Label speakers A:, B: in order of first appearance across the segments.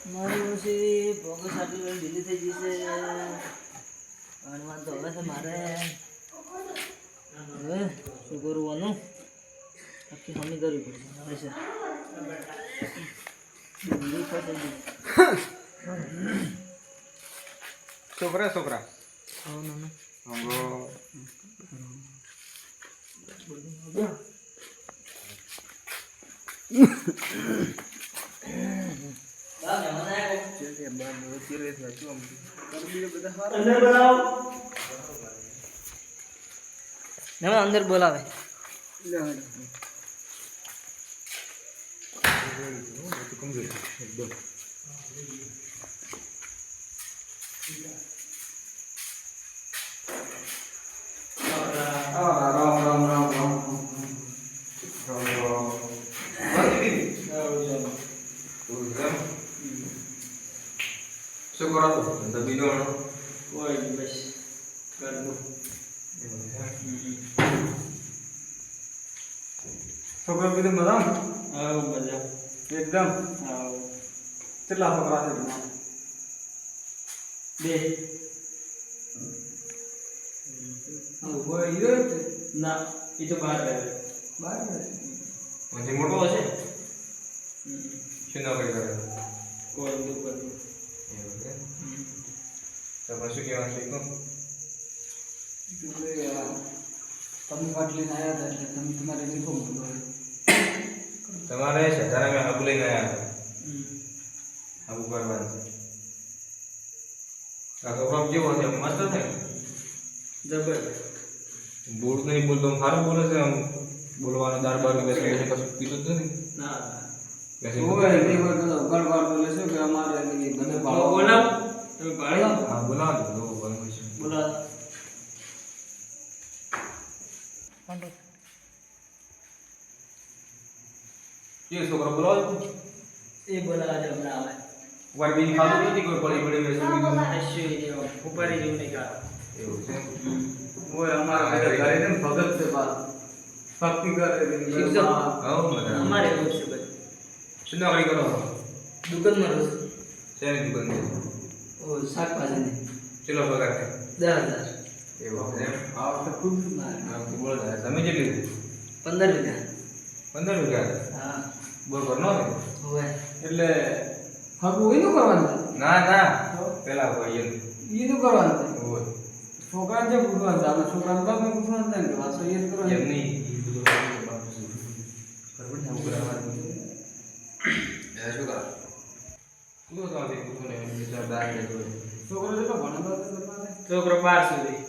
A: મારી મુસી બોગસ આટલી ઢીલી થઈ જશે અણવાન તો હવે છે મારે હવે શું કરવાનું આખી હમી કરવી પડશે હવે છે ઢીલી ફસાઈ ગઈ
B: છોકરા
A: હા ના અંદર બોલાવે
B: છોકરા કીધું મજા
A: મજા
B: એકદમ કેટલા છોકરા છે તમારે
A: બે ના એ તો બહાર રહે
B: પછી મોટો હશે શું નોકરી કરે
A: કોઈ દુઃખ
B: એવું છે તો પછી શું કહેવાનું છે
A: તમે વાટલી આવ્યા હતા એટલે તમે તમારે લીખો મોટો
B: તમારે સજારા મેં હાબુ લઈને આવ્યા હાબુ કરવાનું છે આ છોકરો કેવો છે મસ્ત છે
A: જબર
B: બોલ નહીં બોલતો સારું બોલે છે આમ બોલવાનો દાર બાર બેસે છે કશું પીતું જ નથી
A: ના
B: બેસે
A: બોલાવ તમે ભાડે
B: હા બોલાવો તો બોલવું છે
A: બોલાવ
B: કે છોકરો બોલાવો
A: એ બોલાવા જ હમણાં આવે
B: વાર બી ખાતું નથી કોઈ પડી પડી બેસે બીજું
A: ઉપર જેવું નહીં કાઢ
B: એવું છે
C: ઓય અમારા ઘરે ને ભગત છે બા ભક્તિ કરે
A: શિક્ષક.
B: આવો મજા
A: અમારે એવું છે બધું
B: શું નોકરી કરો
A: દુકાનમાં રહું
B: શેની દુકાન છે
A: ઓ શાકભાજીની
B: ચલો પગાર છે
A: 10,000
B: એવું છે
C: આ વખતે ખૂબ
B: બોલો તમે કેટલી લીધી
A: 15 વીઘા
B: 15 વીઘા
A: હા
B: બરોબર નો ને
A: હોય
C: એટલે હકુ એનું કરવાનું
B: ના પેલા ભાઈ
C: એનું કરવાનું
B: હોય
C: છોકરા જે પૂછવાનું આપણે છોકરાને બાપને પૂછવાનું થાય ને વાસો એ જ કરવાનું
B: એમ નહીં ઈ બધું કરવું ને આવું કરાવવાનું શું કરો શું તો તે પૂછો ને વિચાર દાર કે
C: છોકરો જેટલો ભણેલો હતો તમારે
A: છોકરો 12 સુધી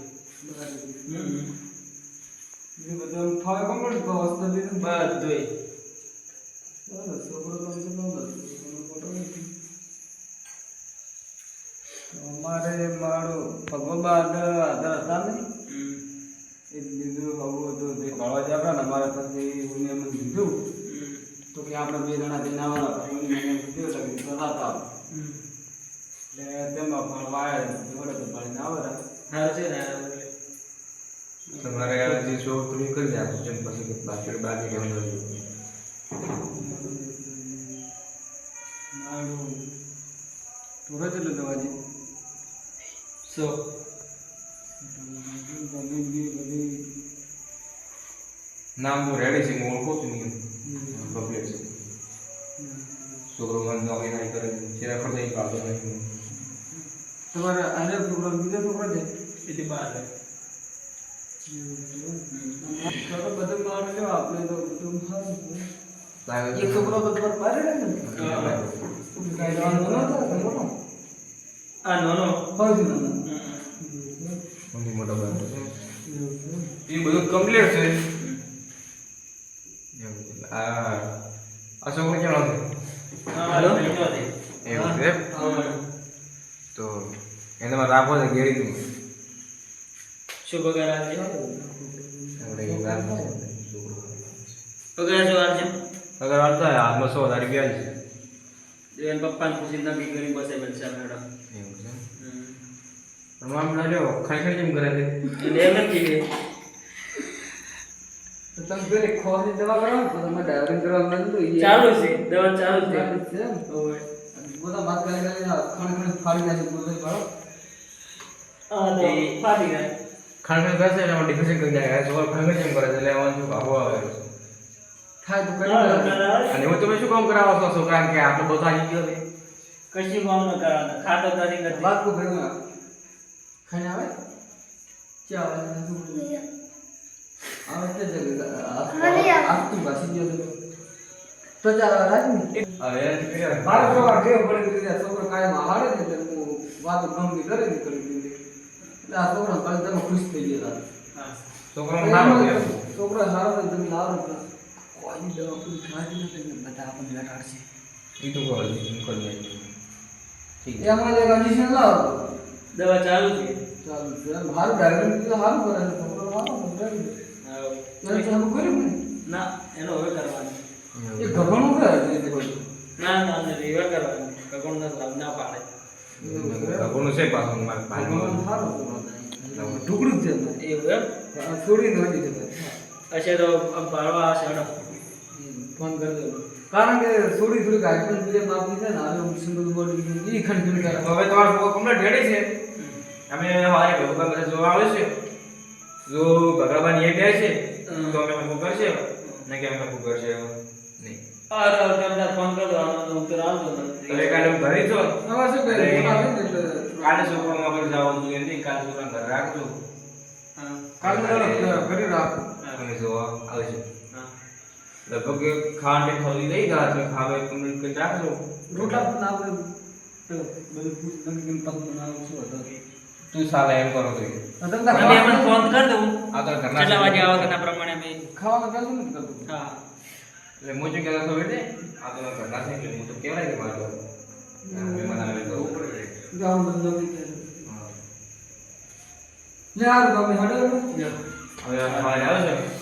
C: એ બધું ફાવે કમ્પ્લીટ વ્યવસ્થા દીધું
A: બધુંય
C: ચાલો છોકરો તો જેટલો અમારે મારું ભગવાન આધાર હતા ને એ દીધું આવું હતું તે ભાવા જ આપણા ને અમારા પછી એને એમ દીધું તો કે આપણે બે જણા જઈને આવવાના પછી મને કીધું એટલે તો હતા એટલે તેમાં ભણવા આવ્યા જોડે તો ભણીને આવવાના
A: હારું છે ને
B: તમારે જે શો તમે કરી આપો છો પછી કે પાછળ બાકી રહેવાનું રહ્યું
C: મારું પૂરો જેટલું દવાજી
A: સો
C: બધી
B: નામ તો રેડી છે હું ઓળખું છું નહીં પબ્લિક છે છોકરો મને નોકરી નહીં કરે તેના પર નહીં પાડતો નહીં
C: તમારે આને પ્રોગ્રામ બીજા છોકરા છે
A: એથી 12
C: તો બધું મારે લ્યો આપણે તો બધું સારું
B: લાગે
C: એક છોકરો તો તમારે બહાર રહે ને કાંઈ જવાનું નહોતું તમારો
A: આ નોનો
C: ફરજ નહોતું
B: મોટી મોટા બાબતો છે એ બધું કમ્પ્લીટ છે આ છોકરો ક્યાં છે
A: હાલો
B: એવું છે તો એને માં રાખો છે ગેરી
A: શું પગાર આવશે
B: આપણે એ વાત
A: પગાર શું આવશે
B: અગર હાલતા હાથમાં 100,000 રૂપિયા છે
A: એન પપ્પાને પૂછીને નક્કી કરી બસે બનશે મેડમ
B: એવું છે પણ આમ ના લ્યો ખાઈ કેમ કરે છે
A: એટલે એમ નથી કે
C: તો તમે પેલી ખોની દવા કરો ને તો તમે ડાયરિંગ કરવા માંડો
A: ચાલુ છે દવા ચાલુ છે
C: છે
A: ઓય
C: બધા વાત કરી ખણ ફાડી નાખે બોલે ભાડો
A: આ તો ફાટી ગયા
B: ખાણ કરશે એટલે એમાં ડિફેશન કરી જાય તો ખાણ કેમ કરે છે એટલે એમાં શું આબો આવે
C: થાય તો કરી
B: અને હું તમે શું કામ કરાવો છો છોકરા કે આપણે બધા આવી ગયો છે
A: કશું કામ ન કરવાનું ખાતો કરી નથી
C: વાત કો ભેગા ખાને આવે ચા આવે આવે તે જગ્યા આપતી ભાષી ગયો તો ચાલ રાજની
B: હવે એને
C: બાર પ્રકાર કેવો પડી ગયો છોકરો કાયમ હાડે ને એટલે હું વાતો ગમતી કરે ને કરી દીધી એટલે આ છોકરા કાલે તમે ખુશ થઈ ગયા
B: છોકરાનો નામ છે
C: છોકરો સારો તો તમે લાવો તો કોઈ દવા પૂરી ખાતી નથી બધા આપણને લટાડશે
B: ઈ તો કોઈ કરી ઠીક છે
C: એમાં એક કન્ડિશન લાવો
A: દવા ચાલુ છે
C: ચાલુ છે હારું ડાયરેક્ટ તો હારું કરે છે છોકરો હારો કરે એને ચાલુ કર્યું ને
A: ના એનો હવે કરવાનું
C: એ ગભણું કરે છે કોઈ
A: ના ના હવે કરવાનું કકોણ ના પાડે
B: કોનું છે પાછું મારા ભાઈનું
C: હારો ટુકડું જ છે
A: એવું એમ
C: છોડીને વળી છે
A: અચ્છા તો ભરવા આવશે હેડો
C: ફોન કરી દો કારણ કે થોડી થોડી ગાઈડલાઈન બીજે માપની છે ને હવે સિંગલ બોડી ઈ ખંડ કરે
B: હવે તમારો ફોન કમ્પ્લીટ રેડી છે અમે હારે ભગવાન ઘરે જોવા આવે છે જો ભગવાન એ કહે છે તો અમે ફોન કરશે ને કે અમે ફોન કરશે નહીં
A: અરે તમને ફોન કરી દો તો ઉત્તર આવતો
B: હવે કાલે હું ઘરે છો
C: હવે શું કરે
B: કાલે છોકરાને આપણે જવાનું છે નહીં કાલે છોકરાને ઘરે રાખજો
C: કાલે ઘરે રાખો
B: અમે જોવા આવશે લગભગ ખાંડ ખોલી દઈ ગયા છે ખાવે કમ્પ્લીટ કરી રાખજો
C: રોટલા પણ આપણે બધું નમકીન પગ બનાવું છું હતો
B: તું સાલા એમ કરો તો
A: તમે અમને ફોન કરી દઉં
B: આ તો ઘરના
A: કેટલા વાગે આવો તેના પ્રમાણે અમે
C: ખાવાનું કાઢું નથી કરતું
A: હા
B: એટલે હું શું કહેતો હતો આ તો ઘરના છે એટલે હું તો કહેવાય કે મારો મહેમાન આવે તો
C: ગામ બધું નવી યાર ગમે હડે
B: હવે ખાવા આવે છે